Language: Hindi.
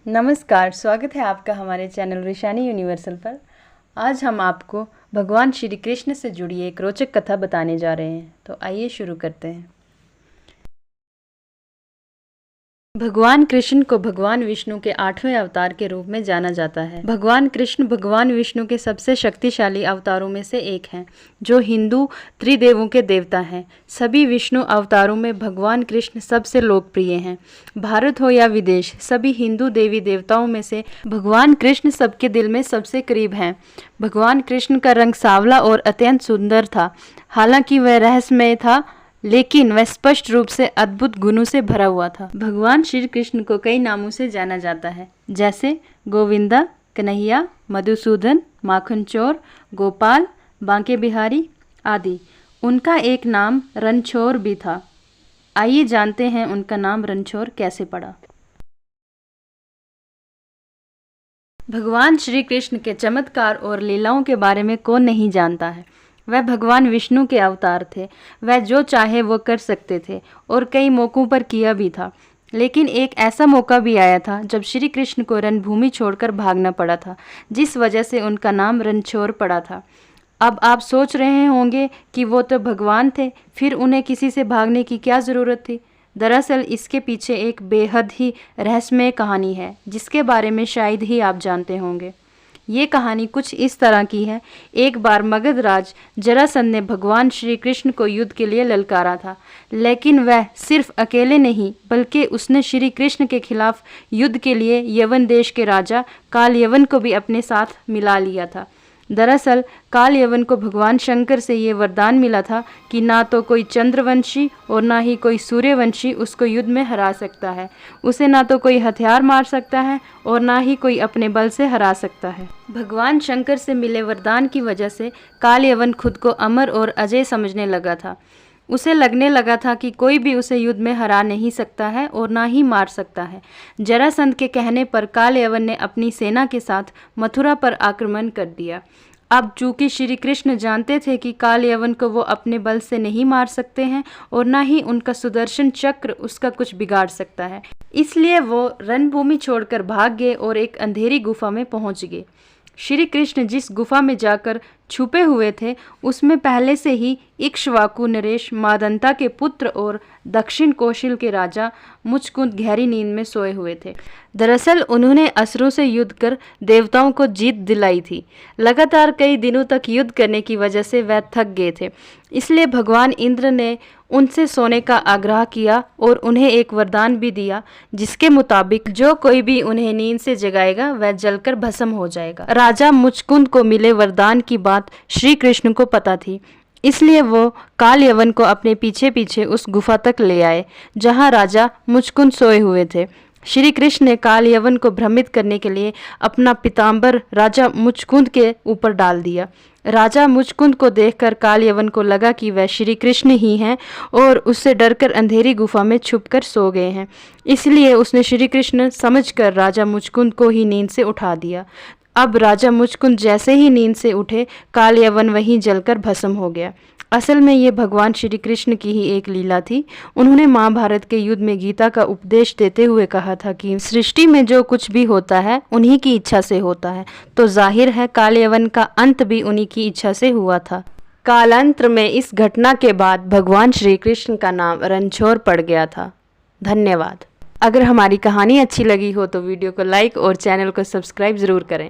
नमस्कार, स्वागत है आपका हमारे चैनल ऋषानी यूनिवर्सल पर। आज हम आपको भगवान श्री कृष्ण से जुड़ी एक रोचक कथा बताने जा रहे हैं, तो आइए शुरू करते हैं। भगवान कृष्ण को भगवान विष्णु के 8वें अवतार के रूप में जाना जाता है। भगवान कृष्ण भगवान विष्णु के सबसे शक्तिशाली अवतारों में से एक हैं, जो हिंदू त्रिदेवों के देवता हैं। सभी विष्णु अवतारों में भगवान कृष्ण सबसे लोकप्रिय हैं। भारत हो या विदेश, सभी हिंदू देवी देवताओं में से भगवान कृष्ण सबके दिल में सबसे करीब हैं। भगवान कृष्ण का रंग सांवला और अत्यंत सुंदर था। हालांकि वह रहस्यमय था, लेकिन वह स्पष्ट रूप से अद्भुत गुणों से भरा हुआ था। भगवान श्री कृष्ण को कई नामों से जाना जाता है, जैसे गोविंदा, कन्हैया, मधुसूदन, माखन चोर, गोपाल, बांके बिहारी आदि। उनका एक नाम रणछोड़ भी था। आइए जानते हैं उनका नाम रणछोड़ कैसे पड़ा। भगवान श्री कृष्ण के चमत्कार और लीलाओं के बारे में कौन नहीं जानता है। वह भगवान विष्णु के अवतार थे। वह जो चाहे वो कर सकते थे और कई मौक़ों पर किया भी था। लेकिन एक ऐसा मौका भी आया था जब श्री कृष्ण को रणभूमि छोड़कर भागना पड़ा था, जिस वजह से उनका नाम रणछोड़ पड़ा था। अब आप सोच रहे होंगे कि वो तो भगवान थे, फिर उन्हें किसी से भागने की क्या ज़रूरत थी। दरअसल इसके पीछे एक बेहद ही रहस्यमय कहानी है, जिसके बारे में शायद ही आप जानते होंगे। ये कहानी कुछ इस तरह की है। एक बार मगध राज जरासंध ने भगवान श्री कृष्ण को युद्ध के लिए ललकारा था, लेकिन वह सिर्फ अकेले नहीं, बल्कि उसने श्री कृष्ण के खिलाफ युद्ध के लिए यवन देश के राजा काल यवन को भी अपने साथ मिला लिया था। दरअसल काल यवन को भगवान शंकर से ये वरदान मिला था कि ना तो कोई चंद्रवंशी और ना ही कोई सूर्यवंशी उसको युद्ध में हरा सकता है। उसे ना तो कोई हथियार मार सकता है और ना ही कोई अपने बल से हरा सकता है। भगवान शंकर से मिले वरदान की वजह से काल यवन खुद को अमर और अजय समझने लगा था। उसे लगने लगा था कि कोई भी उसे युद्ध में हरा नहीं सकता है और ना ही मार सकता है। जरासंध के कहने पर काल यवन ने अपनी सेना के साथ मथुरा पर आक्रमण कर दिया। अब चूंकि श्री कृष्ण जानते थे कि काल यवन को वो अपने बल से नहीं मार सकते हैं और ना ही उनका सुदर्शन चक्र उसका कुछ बिगाड़ सकता है, इसलिए वो रणभूमि छोड़कर भाग गए और एक अंधेरी गुफा में पहुंच गए। श्री कृष्ण जिस गुफा में जाकर छुपे हुए थे, उसमें पहले से ही इक्ष्वाकु नरेश मादंता के पुत्र और दक्षिण कौशल के राजा मुचकुंद गहरी नींद में सोए हुए थे। दरअसल उन्होंने असुरों से युद्ध कर देवताओं को जीत दिलाई थी। लगातार कई दिनों तक युद्ध करने की वजह से वह थक गए थे, इसलिए भगवान इंद्र ने उनसे सोने का आग्रह किया और उन्हें एक वरदान भी दिया, जिसके मुताबिक जो कोई भी उन्हें नींद से जगाएगा वह जलकर भस्म हो जाएगा। राजा मुचकुंद को मिले वरदान की बात श्री कृष्ण को पता थी, इसलिए वो काल यवन को अपने पीछे पीछे उस गुफा तक ले आए जहां राजा मुचकुंद सोए हुए थे। श्री कृष्ण ने काल यवन को भ्रमित करने के लिए अपना पीताम्बर राजा मुचकुंद के ऊपर डाल दिया। राजा मुचकुंद को देखकर काल यवन को लगा कि वह श्री कृष्ण ही हैं और उससे डरकर अंधेरी गुफा में छुपकर सो गए हैं। इसलिए उसने श्री कृष्ण समझकर राजा मुचकुंद को ही नींद से उठा दिया। अब राजा मुचकुंद जैसे ही नींद से उठे, काल यवन वहीं जलकर भस्म हो गया। असल में ये भगवान श्री कृष्ण की ही एक लीला थी। उन्होंने महाभारत के युद्ध में गीता का उपदेश देते हुए कहा था कि सृष्टि में जो कुछ भी होता है उन्हीं की इच्छा से होता है, तो जाहिर है काल यवन का अंत भी उन्हीं की इच्छा से हुआ था। कालांतर में इस घटना के बाद भगवान श्री कृष्ण का नाम रणछोड़ पड़ गया था। धन्यवाद। अगर हमारी कहानी अच्छी लगी हो तो वीडियो को लाइक और चैनल को सब्सक्राइब ज़रूर करें।